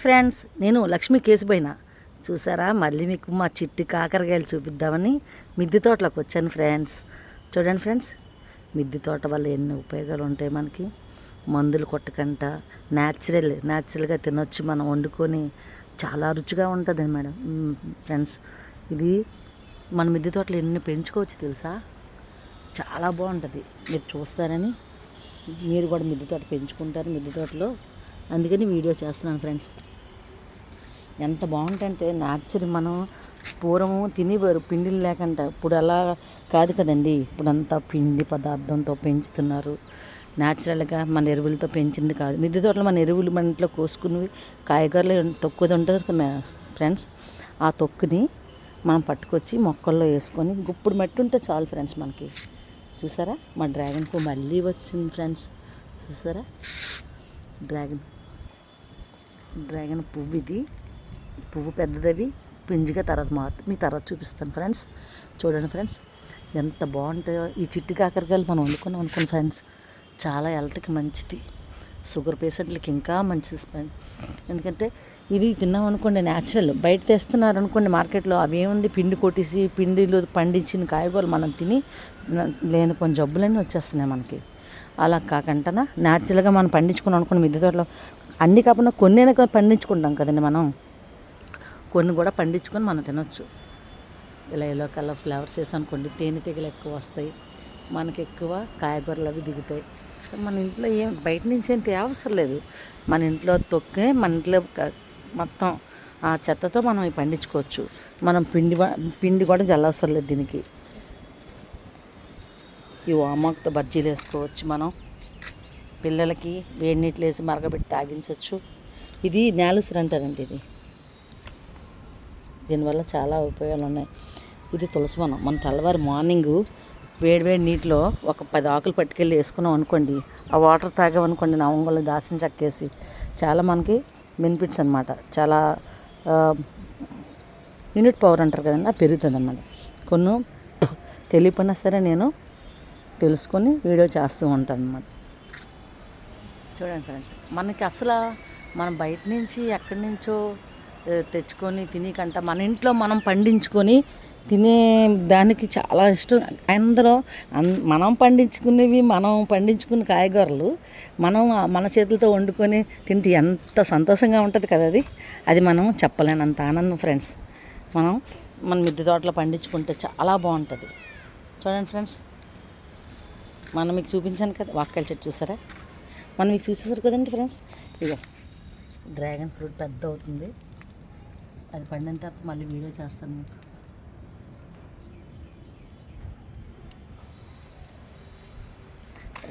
Friends, నేను లక్ష్మీ కేసుపోయినా చూసారా. మళ్ళీ మీకు మా చిట్టి కాకరకాయలు చూపిద్దామని మిద్దె తోటలోకి వచ్చాను ఫ్రెండ్స్. చూడండి ఫ్రెండ్స్, మిద్దె తోట వల్ల ఎన్ని ఉపయోగాలు ఉంటాయి మనకి. మందులు కొట్టకంట న్యాచురల్గా తినొచ్చు, మనం వండుకొని చాలా రుచిగా ఉంటుంది మేడం. ఫ్రెండ్స్, ఇది మన మిద్దె తోటలో ఎన్ని పెంచుకోవచ్చు తెలుసా, చాలా బాగుంటుంది. మీరు చూస్తారని మీరు కూడా మిద్దె తోట పెంచుకుంటారు మిద్దె తోటలో, అందుకని వీడియో చేస్తున్నాను ఫ్రెండ్స్. ఎంత బాగుంటుందంటే న్యాచురల్, మనం పూర్వము తినేవారు పిండిలు లేకుండా, ఇప్పుడు అలా కాదు కదండి. ఇప్పుడు అంతా పిండి పదార్థంతో పెంచుతున్నారు. న్యాచురల్గా మన ఎరువులతో పెంచింది కాదు. మిద్దె తోటలో మన ఎరువులు మన ఇంట్లో కోసుకుని కాయగూరలు తొక్కుది ఉంటుంది కదా ఫ్రెండ్స్, ఆ తొక్కుని మనం పట్టుకొచ్చి మొక్కల్లో వేసుకొని గుప్పుడు మట్టి ఉంటే చాలు ఫ్రెండ్స్ మనకి. చూసారా, మా డ్రాగన్ పువ్వు మళ్ళీ వచ్చింది ఫ్రెండ్స్. చూసారా, డ్రాగన్ పువ్వు, ఇది పువ్వు పెద్దదవి పింజిగా తర్వాత మీ తర్వాత చూపిస్తాను ఫ్రెండ్స్. చూడండి ఫ్రెండ్స్, ఎంత బాగుంటాయో. ఈ చిట్టి కాకరకాయలు మనం వండుకున్నాం అనుకోండి ఫ్రెండ్స్, చాలా హెల్త్కి మంచిది. షుగర్ పేషెంట్లకి ఇంకా మంచిది ఫ్రెండ్. ఎందుకంటే ఇది తిన్నాం అనుకోండి న్యాచురల్. బయట తెస్తున్నారు అనుకోండి మార్కెట్లో, అవి ఏముంది పిండి కొట్టేసి పిండిలో పండించిన కాయగూరలు మనం తిని లేని కొన్ని జబ్బులన్నీ వచ్చేస్తున్నాయి మనకి. అలా కాకుండా న్యాచురల్గా మనం పండించుకున్నాం అనుకోండి మిద్దె తోటలో, అన్నీ కాకుండా కొన్ని పండించుకుంటాం కదండి మనం, కొన్ని కూడా పండించుకొని మనం తినొచ్చు. ఇలా ఎల్లో కలర్ ఫ్లేవర్స్ చేసి అనుకోండి, తేనెటీగలు ఎక్కువ వస్తాయి మనకి, ఎక్కువ కాయగూరలు అవి దిగుతాయి. మన ఇంట్లో ఏం బయట నుంచి ఏం అవసరం లేదు. మన ఇంట్లో తొక్కే, మన ఇంట్లో మొత్తం ఆ చెత్తతో మనం ఇవి పండించుకోవచ్చు. మనం పిండి కూడా జల్లవసరం లేదు దీనికి. ఈ వామాకుతో బజ్జీలు వేసుకోవచ్చు మనం. పిల్లలకి వేడి నీళ్ళు వేసి మరగబెట్టి తాగించవచ్చు. ఇది నేలుసిరి అంటారండి. ఇది దీనివల్ల చాలా ఉపయోగాలు ఉన్నాయి. ఇది తులసి వనం. మన తెల్లవారి మార్నింగు వేడి నీటిలో ఒక 10 ఆకులు పట్టుకెళ్ళి వేసుకున్నాం అనుకోండి, ఆ వాటర్ తాగామనుకోండి, నవంగలు దాసిన చక్కేసి, చాలా మనకి బెనిఫిట్స్ అనమాట. చాలా యూనిట్ పవర్ అంటారు కదండి, అది పెరుగుతుంది అన్నమాట. కొన్ని తెలియపోయినా సరే నేను తెలుసుకొని వీడియో చేస్తూ ఉంటాను అన్నమాట. చూడండి ఫ్రెండ్స్, మనకి అసలు మనం బయట నుంచి ఎక్కడి నుంచో తెచ్చుకొని తినేకంట మన ఇంట్లో మనం పండించుకొని తినే దానికి చాలా ఇష్టం. అందులో మనం పండించుకున్న కాయగూరలు మన చేతులతో వండుకొని తింటే ఎంత సంతోషంగా ఉంటుంది కదా. అది మనం చెప్పలేనంత ఆనందం ఫ్రెండ్స్. మన మిద్దె తోటలో పండించుకుంటే చాలా బాగుంటుంది. చూడండి ఫ్రెండ్స్, మీకు చూపించాను కదా వాక్కాయల చెట్టు, చూసారా, మీకు చూసేసారు కదండి ఫ్రెండ్స్. ఇక డ్రాగన్ ఫ్రూట్ పెద్ద అవుతుంది, అది పండిన తర్వాత మళ్ళీ వీడియో చేస్తాను మీకు.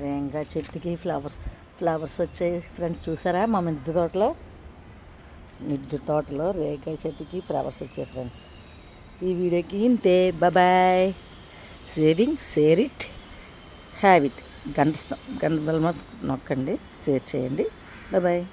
రేంగా చెట్టుకి ఫ్లవర్స్ వచ్చాయి ఫ్రెండ్స్. చూసారా, మా మిద్దె తోటలో రేంగా చెట్టుకి ఫ్లవర్స్ వచ్చాయి ఫ్రెండ్స్. ఈ వీడియోకి ఇంతే. Bye. Share it, have it. గంట బెల్ నొక్కండి, షేర్ చేయండి. బాయ్.